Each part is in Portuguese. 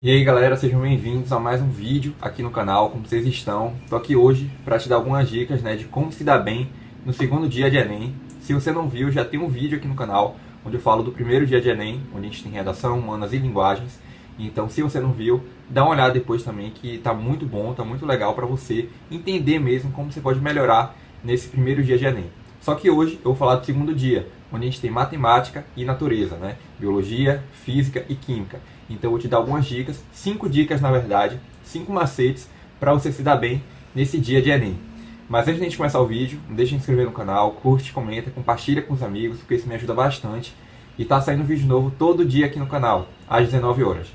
E aí galera, sejam bem-vindos a mais um vídeo aqui no canal, como vocês estão? Tô aqui hoje para te dar algumas dicas, de como se dar bem no segundo dia de Enem. Se você não viu, já tem um vídeo aqui no canal onde eu falo do primeiro dia de Enem, onde a gente tem redação, humanas e linguagens. Então, se você não viu, dá uma olhada depois também, que tá muito bom, tá muito legal para você entender mesmo como você pode melhorar nesse primeiro dia de Enem. Só que hoje eu vou falar do segundo dia, onde a gente tem matemática e natureza, biologia, física e química. Então eu vou te dar algumas dicas, 5 dicas na verdade, 5 macetes para você se dar bem nesse dia de Enem. Mas antes de a gente começar o vídeo, não deixe de se inscrever no canal, curte, comenta, compartilha com os amigos, porque isso me ajuda bastante. E tá saindo vídeo novo todo dia aqui no canal, às 19 horas.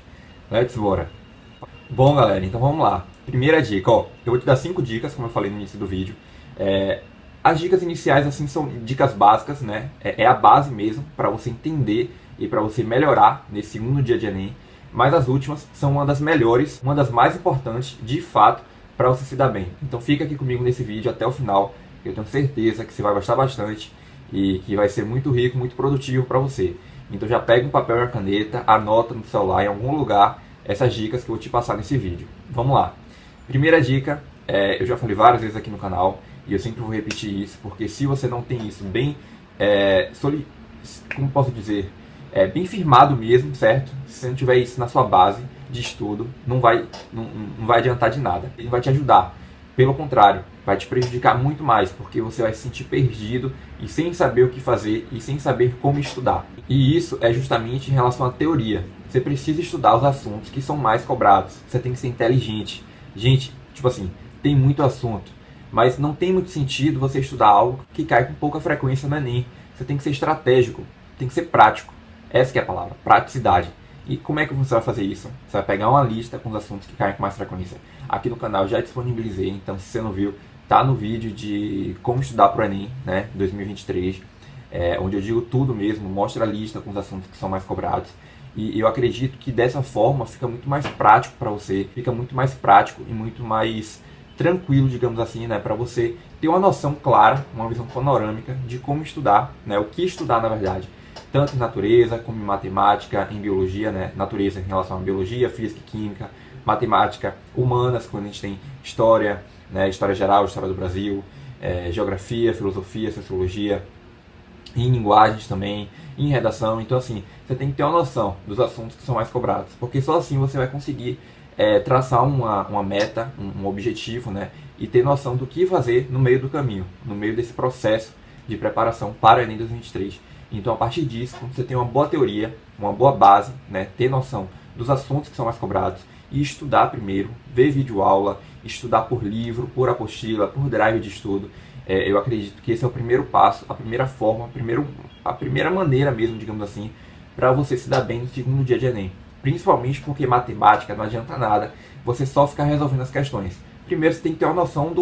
Let's bora! Bom galera, então vamos lá. Primeira dica, eu vou te dar 5 dicas, como eu falei no início do vídeo. As dicas iniciais assim são dicas básicas, É a base mesmo para você entender e para você melhorar nesse segundo dia de Enem. Mas as últimas são uma das melhores, uma das mais importantes, de fato, para você se dar bem. Então fica aqui comigo nesse vídeo até o final, eu tenho certeza que você vai gostar bastante e que vai ser muito rico, muito produtivo para você. Então já pega um papel e uma caneta, anota no celular em algum lugar essas dicas que eu vou te passar nesse vídeo. Vamos lá. Primeira dica, eu já falei várias vezes aqui no canal e eu sempre vou repetir isso, porque se você não tem isso bem, como posso dizer, bem firmado mesmo, certo? Se você não tiver isso na sua base de estudo, não vai adiantar de nada. Ele vai te ajudar. Pelo contrário, vai te prejudicar muito mais, porque você vai se sentir perdido e sem saber o que fazer e sem saber como estudar. E isso é justamente em relação à teoria. Você precisa estudar os assuntos que são mais cobrados. Você tem que ser inteligente. Gente, tipo assim, tem muito assunto, mas não tem muito sentido você estudar algo que cai com pouca frequência no Enem. Você tem que ser estratégico, tem que ser prático. Essa que é a palavra, praticidade. E como é que você vai fazer isso? Você vai pegar uma lista com os assuntos que caem com mais frequência. Aqui no canal já disponibilizei, então se você não viu, tá no vídeo de como estudar para o Enem, 2023, onde eu digo tudo mesmo, mostra a lista com os assuntos que são mais cobrados. E eu acredito que dessa forma fica muito mais prático para você, fica muito mais prático e muito mais tranquilo, digamos assim, para você ter uma noção clara, uma visão panorâmica de como estudar, o que estudar na verdade. Tanto em natureza, como em matemática, em biologia, Natureza em relação a biologia, física e química, matemática, humanas, quando a gente tem história, História geral, história do Brasil, geografia, filosofia, sociologia, em linguagens também, em redação. Então assim, você tem que ter uma noção dos assuntos que são mais cobrados, porque só assim você vai conseguir traçar uma meta, um objetivo, e ter noção do que fazer no meio do caminho, no meio desse processo de preparação para o Enem 2023. Então, a partir disso, quando você tem uma boa teoria, uma boa base, ter noção dos assuntos que são mais cobrados e estudar primeiro, ver vídeo aula, estudar por livro, por apostila, por drive de estudo, eu acredito que esse é o primeiro passo, a primeira forma, a primeira maneira mesmo, digamos assim, para você se dar bem no segundo dia de Enem. Principalmente porque matemática não adianta nada você só ficar resolvendo as questões. Primeiro você tem que ter uma noção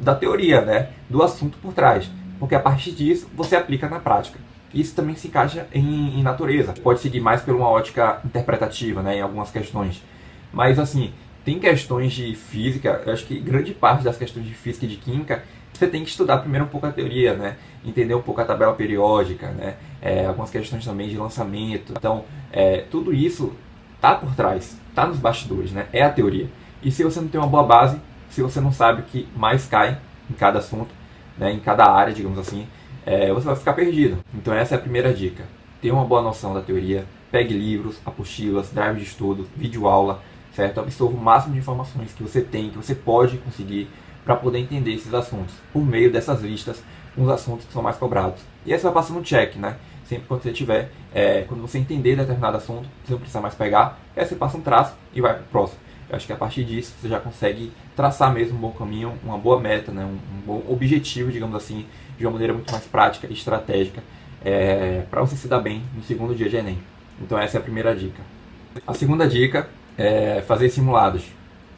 da teoria, do assunto por trás, porque a partir disso você aplica na prática. Isso também se encaixa em natureza. Pode seguir mais por uma ótica interpretativa, em algumas questões. Mas assim, tem questões de física, eu acho que grande parte das questões de física e de química, você tem que estudar primeiro um pouco a teoria, entender um pouco a tabela periódica, algumas questões também de lançamento. Então, tudo isso tá por trás, tá nos bastidores, é a teoria. E se você não tem uma boa base, se você não sabe o que mais cai em cada assunto, em cada área, digamos assim, você vai ficar perdido. Então essa é a primeira dica. Tenha uma boa noção da teoria, pegue livros, apostilas, drive de estudo, vídeo aula, certo? Absorva o máximo de informações que você tem, que você pode conseguir para poder entender esses assuntos, por meio dessas listas com os assuntos que são mais cobrados. E aí você vai passando um check, Sempre quando você tiver, quando você entender determinado assunto, você não precisa mais pegar, aí você passa um traço e vai para o próximo. Eu acho que a partir disso você já consegue traçar mesmo um bom caminho, uma boa meta, um bom objetivo, digamos assim, de uma maneira muito mais prática e estratégica, para você se dar bem no segundo dia de Enem. Então essa é a primeira dica. A segunda dica é fazer simulados.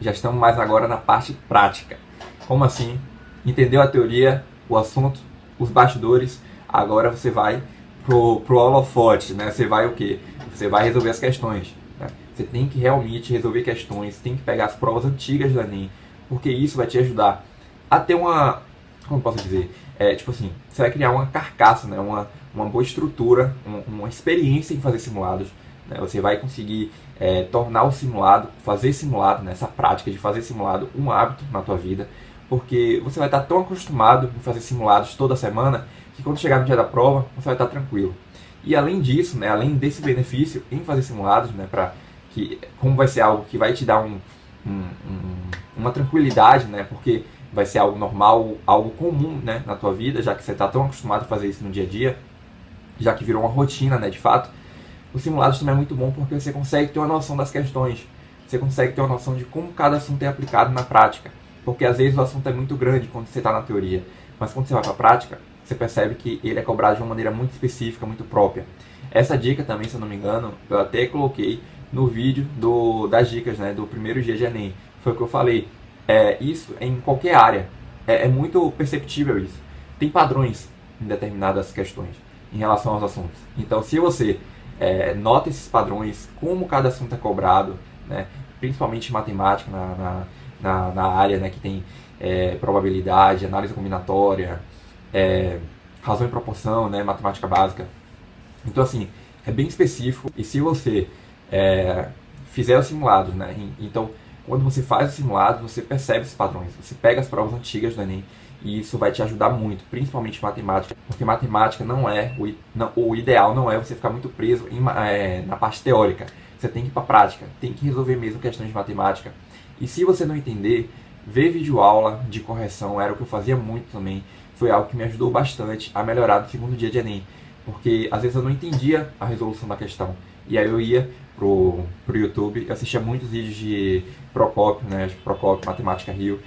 Já estamos mais agora na parte prática. Como assim? Entendeu a teoria, o assunto, os bastidores, agora você vai pro holofote, Você vai o quê? Você vai resolver as questões. Você tem que realmente resolver questões, tem que pegar as provas antigas do Enem, porque isso vai te ajudar a ter uma, como posso dizer, tipo assim, você vai criar uma carcaça, uma boa estrutura, uma experiência em fazer simulados, né? Você vai conseguir tornar o simulado, fazer simulado, né? Essa prática de fazer simulado um hábito na tua vida, porque você vai estar tão acostumado em fazer simulados toda semana que quando chegar no dia da prova você vai estar tranquilo. E além disso, né, além desse benefício em fazer simulados, né, como vai ser algo que vai te dar uma tranquilidade, né, porque vai ser algo normal, algo comum, né, na tua vida, já que você está tão acostumado a fazer isso no dia a dia, já que virou uma rotina, né, de fato. Os simulados também é muito bom porque você consegue ter uma noção das questões, você consegue ter uma noção de como cada assunto é aplicado na prática, porque às vezes o assunto é muito grande quando você está na teoria, mas quando você vai para a prática, você percebe que ele é cobrado de uma maneira muito específica, muito própria. Essa dica também, se eu não me engano, eu até coloquei no vídeo das dicas, né, do primeiro dia de Enem. Foi o que eu falei. Isso em qualquer área. É muito perceptível isso. Tem padrões em determinadas questões em relação aos assuntos. Então, se você nota esses padrões, como cada assunto é cobrado, né, principalmente em matemática, na área, né, que tem probabilidade, análise combinatória, razão e proporção, né, matemática básica. Então, assim, é bem específico. E se você fizer os simulados, né, então, quando você faz o simulado, você percebe esses padrões. Você pega as provas antigas do Enem e isso vai te ajudar muito, principalmente em matemática, porque matemática não é o ideal, não é você ficar muito preso na parte teórica. Você tem que ir para a prática, tem que resolver mesmo questões de matemática. E se você não entender, ver vídeo aula de correção era o que eu fazia muito também. Foi algo que me ajudou bastante a melhorar no segundo dia de Enem, porque às vezes eu não entendia a resolução da questão. E aí eu ia pro YouTube, eu assistia muitos vídeos de Procópio, né, Procópio, Matemática Rio,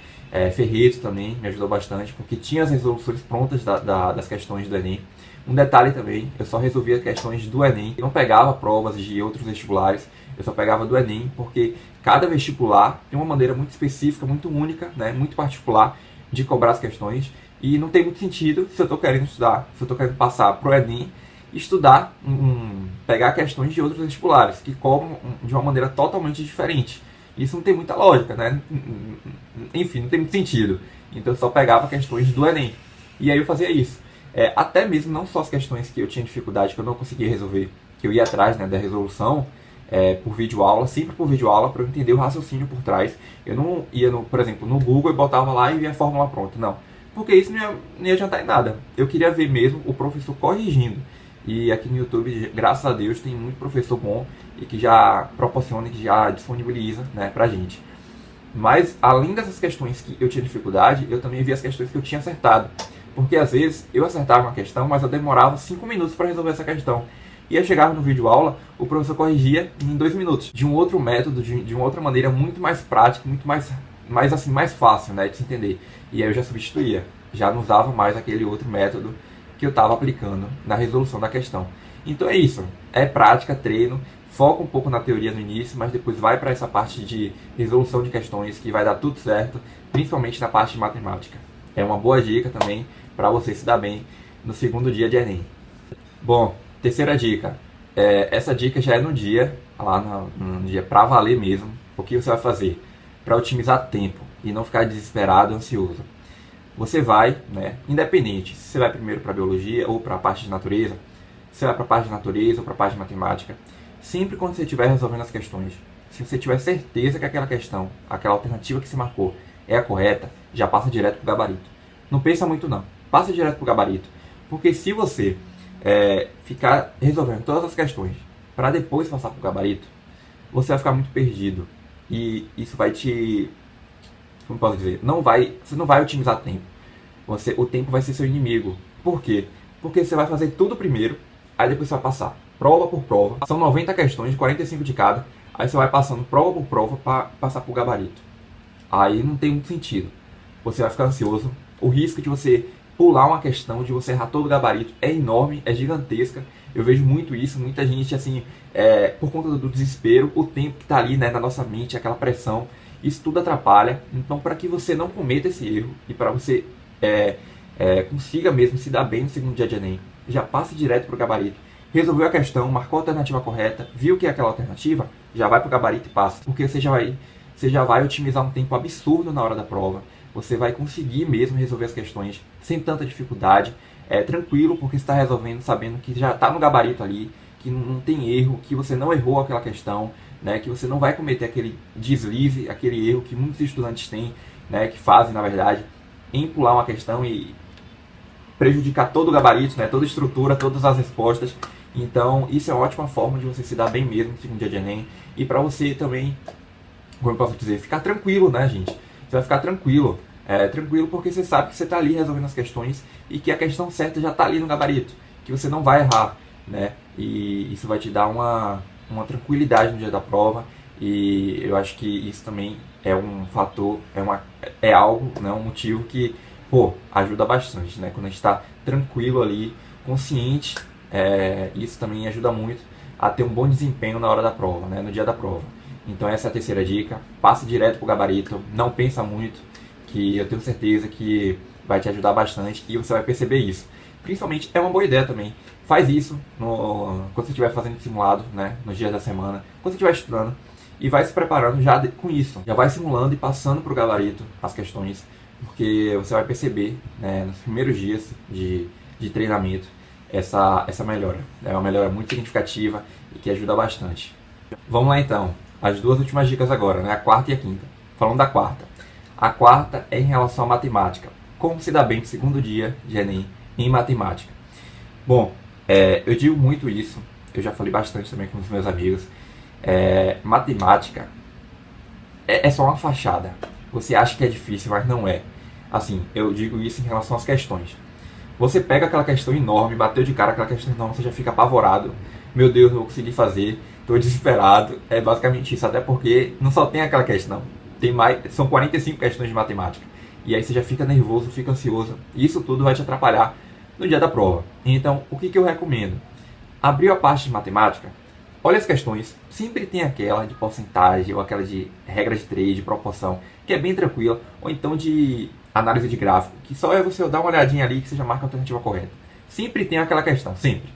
Ferreto também me ajudou bastante, porque tinha as resoluções prontas das questões do Enem. Um detalhe também, eu só resolvia questões do Enem, eu não pegava provas de outros vestibulares, eu só pegava do Enem, porque cada vestibular tem uma maneira muito específica, muito única, né, muito particular de cobrar as questões, e não tem muito sentido se eu estou querendo estudar, se eu estou querendo passar pro Enem, estudar, pegar questões de outros vestibulares, que cobram de uma maneira totalmente diferente. Isso não tem muita lógica, né? Enfim, não tem muito sentido. Então eu só pegava questões do Enem. E aí eu fazia isso. Até mesmo não só as questões que eu tinha dificuldade, que eu não conseguia resolver, que eu ia atrás, né, da resolução, por videoaula, sempre por videoaula, para eu entender o raciocínio por trás. Eu não ia, por exemplo, no Google e botava lá e via a fórmula pronta. Não. Porque isso não ia adiantar em nada. Eu queria ver mesmo o professor corrigindo. E aqui no YouTube, graças a Deus, tem muito professor bom e que já proporciona, que já disponibiliza, né, pra gente. Mas, além dessas questões que eu tinha dificuldade, eu também vi as questões que eu tinha acertado. Porque, às vezes, eu acertava uma questão, mas eu demorava 5 minutos para resolver essa questão. E eu chegava no vídeo aula, o professor corrigia em 2 minutos. De um outro método, de uma outra maneira muito mais prática, muito mais fácil, né, de se entender. E aí eu já substituía. Já não usava mais aquele outro método que eu estava aplicando na resolução da questão. Então é isso, é prática, treino, foca um pouco na teoria no início, mas depois vai para essa parte de resolução de questões que vai dar tudo certo, principalmente na parte de matemática. É uma boa dica também para você se dar bem no segundo dia de Enem. Bom, terceira dica, essa dica já é no dia, lá no dia para valer mesmo. O que você vai fazer para otimizar tempo e não ficar desesperado, ansioso? Você vai, né, independente se você vai primeiro para a biologia ou para a parte de natureza, se você vai para a parte de natureza ou para a parte de matemática, sempre quando você estiver resolvendo as questões, se você tiver certeza que aquela questão, aquela alternativa que você marcou é a correta, já passa direto para o gabarito. Não pensa muito não, passa direto para o gabarito, porque se você ficar resolvendo todas as questões para depois passar para o gabarito, você vai ficar muito perdido e isso vai te... Como posso dizer? Você não vai otimizar tempo. O tempo vai ser seu inimigo. Por quê? Porque você vai fazer tudo primeiro, aí depois você vai passar prova por prova. São 90 questões, 45 de cada. Aí você vai passando prova por prova para passar por gabarito. Aí não tem muito sentido. Você vai ficar ansioso. O risco de você pular uma questão, de você errar todo o gabarito é enorme, é gigantesca. Eu vejo muito isso, muita gente assim, por conta do desespero, o tempo que está ali, né, na nossa mente, aquela pressão. Isso tudo atrapalha. Então, para que você não cometa esse erro e para você consiga mesmo se dar bem no segundo dia de Enem, já passe direto para o gabarito. Resolveu a questão, marcou a alternativa correta, viu que é aquela alternativa, já vai para o gabarito e passa. Porque você já vai otimizar um tempo absurdo na hora da prova. Você vai conseguir mesmo resolver as questões sem tanta dificuldade. Tranquilo, porque você está resolvendo sabendo que já está no gabarito ali, que não tem erro, que você não errou aquela questão, né, que você não vai cometer aquele deslize, aquele erro que muitos estudantes têm, né, que fazem, na verdade, em pular uma questão e prejudicar todo o gabarito, né, toda a estrutura, todas as respostas. Então, isso é uma ótima forma de você se dar bem mesmo no segundo dia de Enem. E para você também, como eu posso dizer, ficar tranquilo, né, gente? Você vai ficar tranquilo. Tranquilo porque você sabe que você está ali resolvendo as questões e que a questão certa já está ali no gabarito, que você não vai errar, né? E isso vai te dar uma tranquilidade no dia da prova. E eu acho que isso também é um fator, é algo, né, um motivo que, pô, ajuda bastante, né? Quando a gente está tranquilo ali, consciente, isso também ajuda muito a ter um bom desempenho na hora da prova, né? No dia da prova. Então essa é a terceira dica. Passe direto pro gabarito, não pensa muito, que eu tenho certeza que vai te ajudar bastante e você vai perceber isso. Principalmente é uma boa ideia também. Faz isso quando você estiver fazendo simulado, né? Nos dias da semana, quando você estiver estudando. E vai se preparando já com isso. Já vai simulando e passando para o gabarito as questões, porque você vai perceber, né, nos primeiros dias de treinamento essa melhora. É uma melhora muito significativa e que ajuda bastante. Vamos lá então, as duas últimas dicas agora, né, a quarta e a quinta. Falando da quarta. A quarta é em relação à matemática. Como se dá bem no segundo dia de Enem em matemática? Bom, eu digo muito isso, eu já falei bastante também com os meus amigos. Matemática é só uma fachada. Você acha que é difícil, mas não é. Assim, eu digo isso em relação às questões. Você pega aquela questão enorme, bateu de cara aquela questão enorme, você já fica apavorado. Meu Deus, não vou conseguir fazer, estou desesperado. É basicamente isso, até porque não só tem aquela questão. Tem mais, são 45 questões de matemática. E aí você já fica nervoso, fica ansioso. E isso tudo vai te atrapalhar no dia da prova. Então, o que eu recomendo? Abriu a parte de matemática, olha as questões, sempre tem aquela de porcentagem ou aquela de regra de 3, de proporção, que é bem tranquila, ou então de análise de gráfico, que só é você dar uma olhadinha ali que você já marca a alternativa correta. Sempre tem aquela questão, sempre.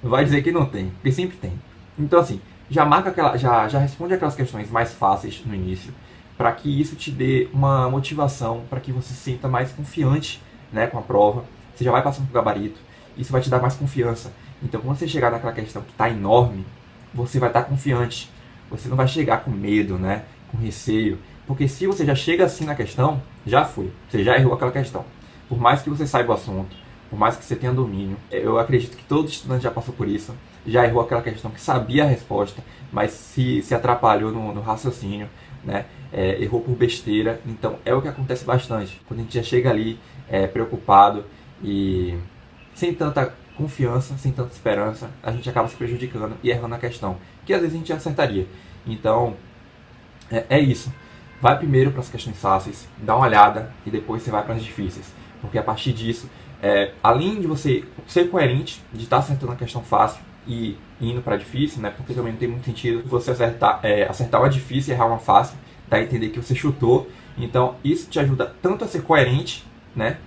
Não vai dizer que não tem, porque sempre tem. Então assim, já marca já responde aquelas questões mais fáceis no início, para que isso te dê uma motivação, para que você se sinta mais confiante, né, com a prova. Você já vai passando pro gabarito, isso vai te dar mais confiança. Então quando você chegar naquela questão que está enorme, você vai estar confiante. Você não vai chegar com medo, né? Com receio. Porque se você já chega assim na questão, já foi. Você já errou aquela questão. Por mais que você saiba o assunto, por mais que você tenha domínio, eu acredito que todo estudante já passou por isso. Já errou aquela questão que sabia a resposta, mas se atrapalhou no raciocínio, né? Errou por besteira. Então é o que acontece bastante. Quando a gente já chega ali preocupado e sem tanta confiança, sem tanta esperança, a gente acaba se prejudicando e errando a questão, que às vezes a gente acertaria. Então, é isso. Vai primeiro para as questões fáceis, dá uma olhada e depois você vai para as difíceis. Porque a partir disso, além de você ser coerente, de estar acertando a questão fácil e indo para a difícil, né? Porque também não tem muito sentido você acertar uma difícil e errar uma fácil, dá a entender que você chutou. Então, isso te ajuda tanto a ser coerente, né?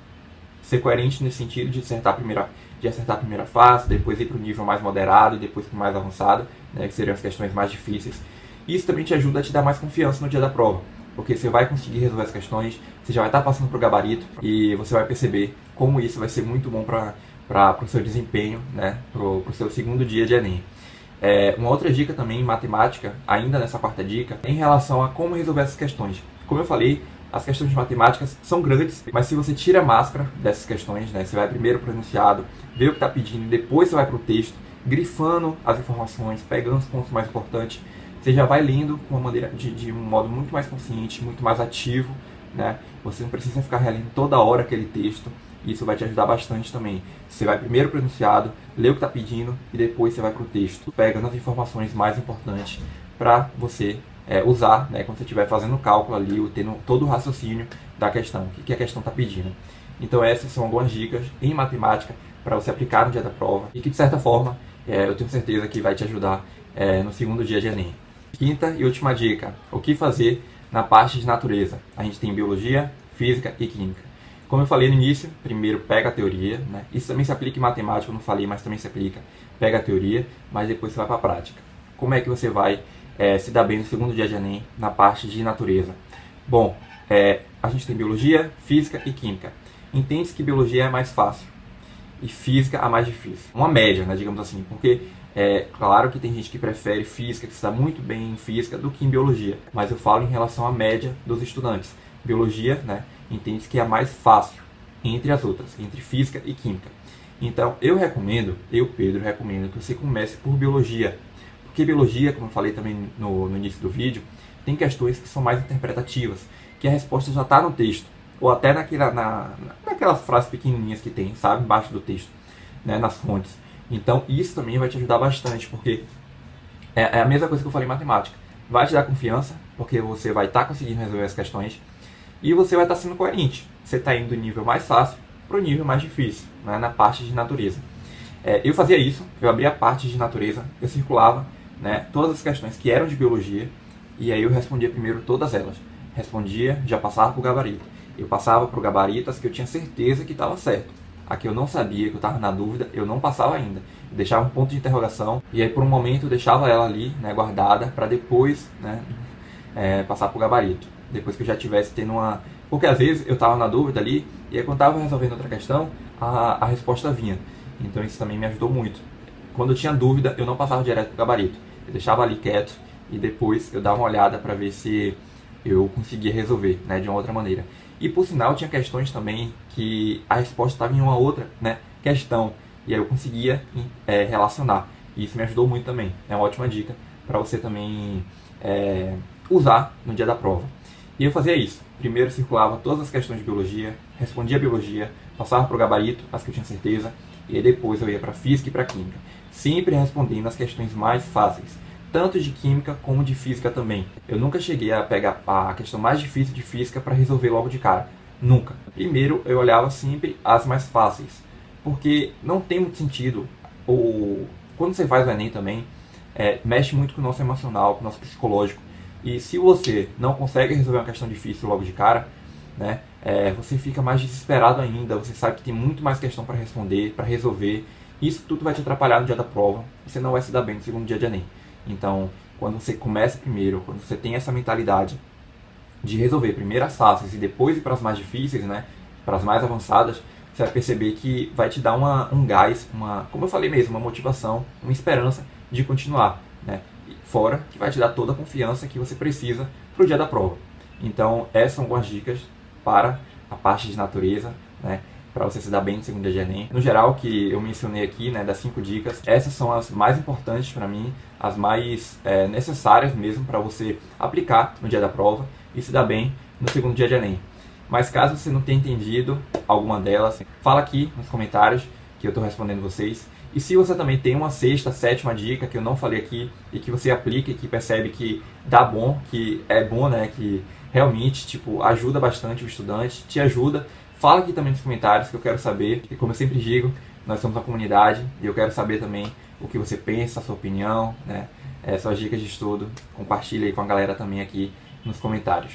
Ser coerente nesse sentido de acertar a primeira fase, depois ir para o nível mais moderado e depois para o mais avançado, né, que seriam as questões mais difíceis. Isso também te ajuda a te dar mais confiança no dia da prova, porque você vai conseguir resolver as questões, você já vai estar passando para o gabarito e você vai perceber como isso vai ser muito bom para o seu desempenho, né, para o seu segundo dia de Enem. Uma outra dica também em matemática, ainda nessa quarta dica, é em relação a como resolver essas questões. Como eu falei, as questões de matemáticas são grandes, mas se você tira a máscara dessas questões, né, você vai primeiro para o enunciado, vê o que está pedindo, depois você vai para o texto, grifando as informações, pegando os pontos mais importantes, você já vai lendo de uma maneira, de um modo muito mais consciente, muito mais ativo, né? Você não precisa ficar relendo toda hora aquele texto, isso vai te ajudar bastante também. Você vai primeiro para o enunciado, lê o que está pedindo e depois você vai para o texto, pegando as informações mais importantes para você usar, né, quando você estiver fazendo o cálculo ali, tendo todo o raciocínio da questão, o que a questão está pedindo. Então essas são algumas dicas em matemática para você aplicar no dia da prova e que de certa forma eu tenho certeza que vai te ajudar no segundo dia de Enem. Quinta e última dica, o que fazer na parte de natureza? A gente tem biologia, física e química. Como eu falei no início, primeiro pega a teoria, né? Isso também se aplica em matemática, eu não falei, mas também se aplica. Pega a teoria, mas depois você vai para a prática. Como é que você vai se dar bem no segundo dia de Enem na parte de natureza? Bom, a gente tem biologia, física e química. Entende-se que biologia é mais fácil e física a mais difícil. Uma média, né, digamos assim, porque É claro que tem gente que prefere física, que está muito bem em física, do que em biologia. Mas eu falo em relação à média dos estudantes. Biologia, né, entende que é a mais fácil entre as outras, entre física e química. Então, Pedro, recomendo que você comece por biologia. Porque biologia, como eu falei também no início do vídeo, tem questões que são mais interpretativas, que a resposta já está no texto, ou até naquelas frases pequenininhas que tem, sabe, embaixo do texto, né, nas fontes. Então, isso também vai te ajudar bastante, porque é a mesma coisa que eu falei em matemática. Vai te dar confiança, porque você vai estar conseguindo resolver as questões, e você vai estar sendo coerente. Você está indo do nível mais fácil para o nível mais difícil, né, na parte de natureza. Eu fazia isso, eu abria a parte de natureza, eu circulava, né, todas as questões que eram de biologia, e aí eu respondia primeiro todas elas. Respondia, já passava para o gabarito. Eu passava para o gabarito as que eu tinha certeza que estava certo. A que eu não sabia, que eu estava na dúvida, eu não passava ainda. Eu deixava um ponto de interrogação, e aí por um momento eu deixava ela ali, né, guardada, para depois, né, passar para o gabarito. Depois que eu já estivesse tendo uma... Porque às vezes eu estava na dúvida ali, e aí quando estava resolvendo outra questão, a resposta vinha. Então isso também me ajudou muito. Quando eu tinha dúvida, eu não passava direto para o gabarito. Eu deixava ali quieto, e depois eu dava uma olhada para ver se eu conseguia resolver, né, de uma outra maneira. E por sinal tinha questões também que a resposta estava em uma outra, né, questão, e aí eu conseguia relacionar. E isso me ajudou muito também. É uma ótima dica para você também usar no dia da prova. E eu fazia isso. Primeiro circulava todas as questões de biologia, respondia a biologia, passava para o gabarito, as que eu tinha certeza, e aí depois eu ia para física e para química. Sempre respondendo as questões mais fáceis, tanto de química como de física também. Eu nunca cheguei a pegar a questão mais difícil de física para resolver logo de cara. Nunca. Primeiro eu olhava sempre as mais fáceis, porque não tem muito sentido, quando você faz o Enem também, mexe muito com o nosso emocional, com o nosso psicológico. E se você não consegue resolver uma questão difícil logo de cara, né, você fica mais desesperado ainda, você sabe que tem muito mais questão para responder, para resolver. Isso tudo vai te atrapalhar no dia da prova, e você não vai se dar bem no segundo dia de Enem. Então, quando você começa primeiro, quando você tem essa mentalidade de resolver primeiro as fáceis e depois ir para as mais difíceis, né, para as mais avançadas, você vai perceber que vai te dar um gás, como eu falei mesmo, uma motivação, uma esperança de continuar, né? Fora que vai te dar toda a confiança que você precisa para o dia da prova. Então, essas são algumas dicas para a parte de natureza, né, para você se dar bem no segundo dia de Enem. No geral, que eu mencionei aqui, né, das 5 dicas, essas são as mais importantes para mim, as mais necessárias mesmo para você aplicar no dia da prova e se dar bem no segundo dia de Enem. Mas caso você não tenha entendido alguma delas, fala aqui nos comentários que eu estou respondendo vocês. E se você também tem uma sexta, sétima dica que eu não falei aqui e que você aplica e que percebe que dá bom, que é bom, né, que realmente tipo, ajuda bastante o estudante, te ajuda, fala aqui também nos comentários que eu quero saber. E como eu sempre digo, nós somos uma comunidade e eu quero saber também o que você pensa, a sua opinião, né, suas dicas de estudo. Compartilha aí com a galera também aqui nos comentários.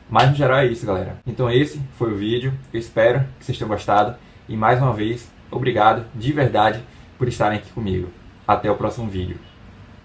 Mas no geral é isso, galera. Então esse foi o vídeo. Eu espero que vocês tenham gostado. E mais uma vez, obrigado de verdade por estarem aqui comigo. Até o próximo vídeo.